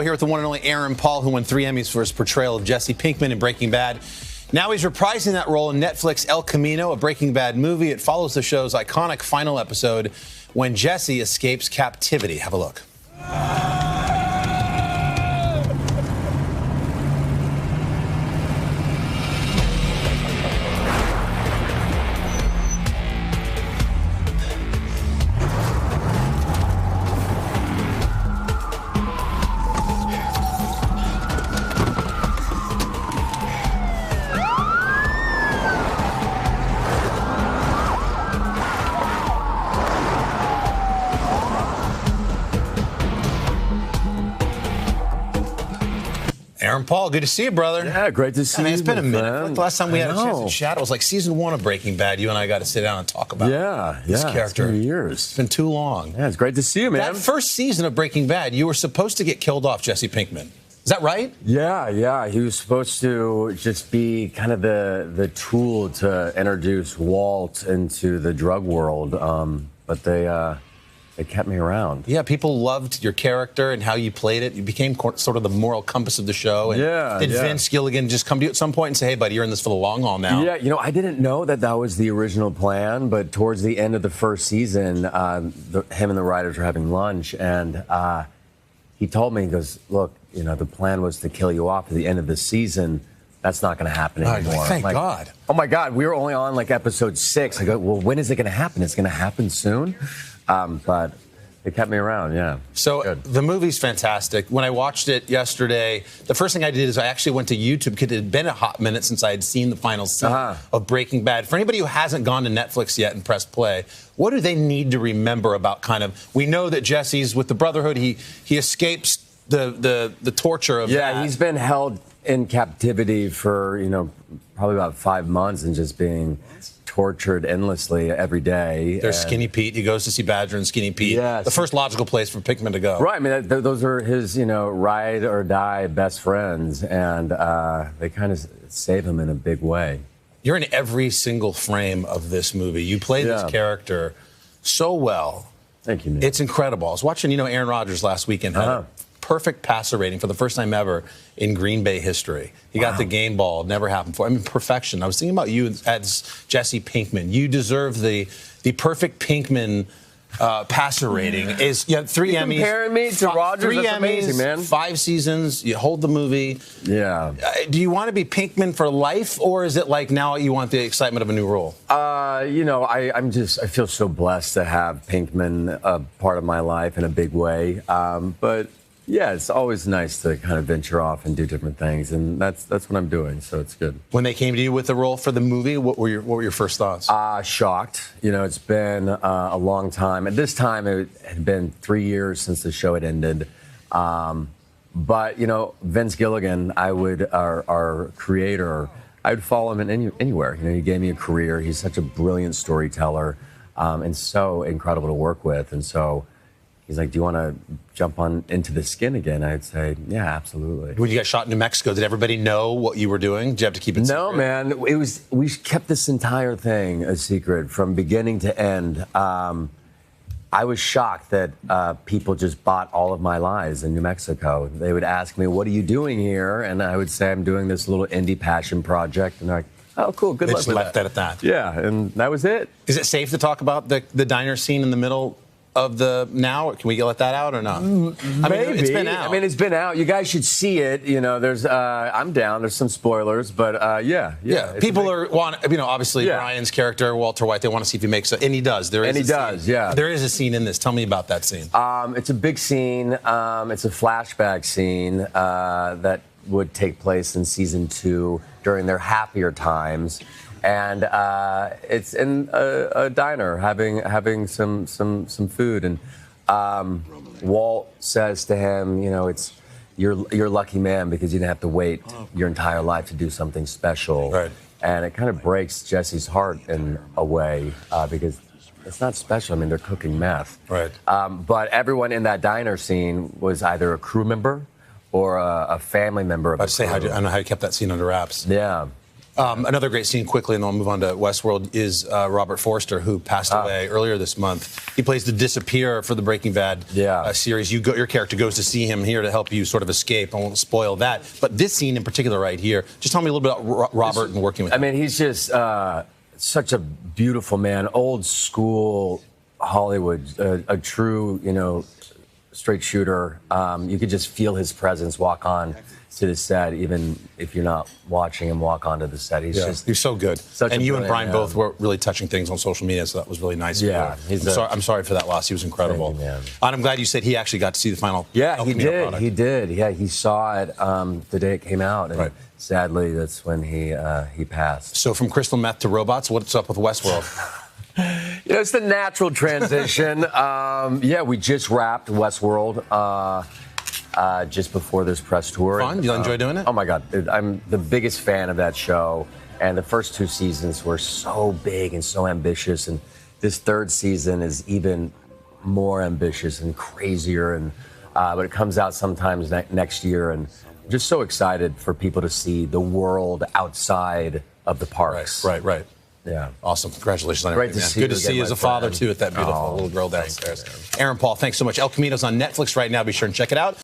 Here with the one and only Aaron Paul, who won 3 Emmys for his portrayal of Jesse Pinkman in Breaking Bad. Now he's reprising that role in Netflix El Camino, a Breaking Bad movie. It follows the show's iconic final episode when Jesse escapes captivity. Have a look. Aaron Paul, good to see you, brother. Yeah, great to see you. It's been a minute. Man. The last time we had a chance to chat, it was like season 1 of Breaking Bad. You and I got to sit down and talk about this character. It's been years. It's been too long. Yeah, it's great to see you, man. That first season of Breaking Bad, you were supposed to get killed off, Jesse Pinkman. Is that right? Yeah. He was supposed to just be kind of the tool to introduce Walt into the drug world, but they kept me around. Yeah, people loved your character and how you played it. You became sort of the moral compass of the show. And did Vince Gilligan just come to you at some point and say, hey, buddy, you're in this for the long haul now? Yeah, I didn't know that was the original plan, but towards the end of the first season, him and the writers were having lunch, and he told me, he goes, look, the plan was to kill you off at the end of the season. That's not going to happen anymore. Thank God. Oh, my God, we were only on, episode 6. I go, well, when is it going to happen? It's going to happen soon? But it kept me around, yeah. So the movie's fantastic. When I watched it yesterday, the first thing I did is I actually went to YouTube because it had been a hot minute since I had seen the final scene of Breaking Bad. For anybody who hasn't gone to Netflix yet and pressed play, what do they need to remember about we know that Jesse's with the Brotherhood. He escapes the torture of that. Yeah, he's been held in captivity for, probably about 5 months and just being tortured endlessly every day. There's Skinny Pete. He goes to see Badger and Skinny Pete. Yes. The first logical place for Pinkman to go. Right. I mean, those are his, ride or die best friends, and they kind of save him in a big way. You're in every single frame of this movie. You play this character so well. Thank you, man. It's incredible. I was watching, Aaron Rodgers last weekend. Had a perfect passer rating for the first time ever in Green Bay history. He got the game ball. Never happened before. I mean, perfection. I was thinking about you as Jesse Pinkman. You deserve the perfect Pinkman passer rating. You had 3 Emmys. Comparing me to Rodgers? 3 That's Emmys, amazing, man. 5 seasons. You hold the movie. Yeah. Do you want to be Pinkman for life, or is it like now you want the excitement of a new role? I feel so blessed to have Pinkman a part of my life in a big way. But yeah, it's always nice to kind of venture off and do different things, and that's what I'm doing. So it's good. When they came to you with the role for the movie, what were your first thoughts? Shocked. It's been a long time. At this time, it had been 3 years since the show had ended. But Vince Gilligan, our creator, I would follow him anywhere. He gave me a career. He's such a brilliant storyteller, and so incredible to work with. And so he's like, do you want to jump on into the skin again? I'd say, yeah, absolutely. When you got shot in New Mexico, did everybody know what you were doing? Did you have to keep it secret? No, man. We kept this entire thing a secret from beginning to end. I was shocked that people just bought all of my lies in New Mexico. They would ask me, what are you doing here? And I would say, I'm doing this little indie passion project. And they're like, oh, cool, good luck with that. They just left that at that. Yeah, and that was it. Is it safe to talk about the diner scene in the middle of now? Can we let that out or not? Maybe. It's been out. It's been out. You guys should see it. There's I'm down. There's some spoilers, but yeah. People obviously Brian's character, Walter White, they want to see if he makes it, and he does. There is a scene in this. Tell me about that scene. It's a big scene. It's a flashback scene that would take place in season 2 during their happier times. And it's in a diner having some food, and Walt says to him, you're a lucky man because you didn't have to wait your entire life to do something special. Right. And it kind of breaks Jesse's heart in a way because it's not special. I mean, they're cooking meth. Right. But everyone in that diner scene was either a crew member or a family member of the crew. I don't know how you kept that scene under wraps. Yeah. Another great scene quickly, and then I'll move on to Westworld, is Robert Forster, who passed away earlier this month. He plays the disappearer for the Breaking Bad series. Your character goes to see him here to help you sort of escape. I won't spoil that. But this scene in particular right here, just tell me a little bit about Robert and working with him. I mean, he's just such a beautiful man, old school Hollywood, a true, straight shooter. You could just feel his presence walk on to the set, even if you're not watching him walk onto the set. He's so good. And you and Brian both were really touching things on social media, so that was really nice. Yeah, I'm sorry for that loss. He was incredible. Thank you, man. And I'm glad you said he actually got to see the final. Yeah, he did. Product. He did. Yeah, he saw it the day it came out, and sadly, that's when he passed. So from crystal meth to robots, what's up with Westworld? It's the natural transition. We just wrapped Westworld. Just before this press tour. Fun? You enjoy doing it? Oh, my God. I'm the biggest fan of that show. And the first 2 seasons were so big and so ambitious. And this 3rd season is even more ambitious and crazier. And but it comes out sometimes next year. And I'm just so excited for people to see the world outside of the parks. Right. Yeah. Awesome. Congratulations on everything, everything, man. Good to see you as a father, too, with that beautiful little girl downstairs. Aaron Paul, thanks so much. El Camino's on Netflix right now. Be sure and check it out.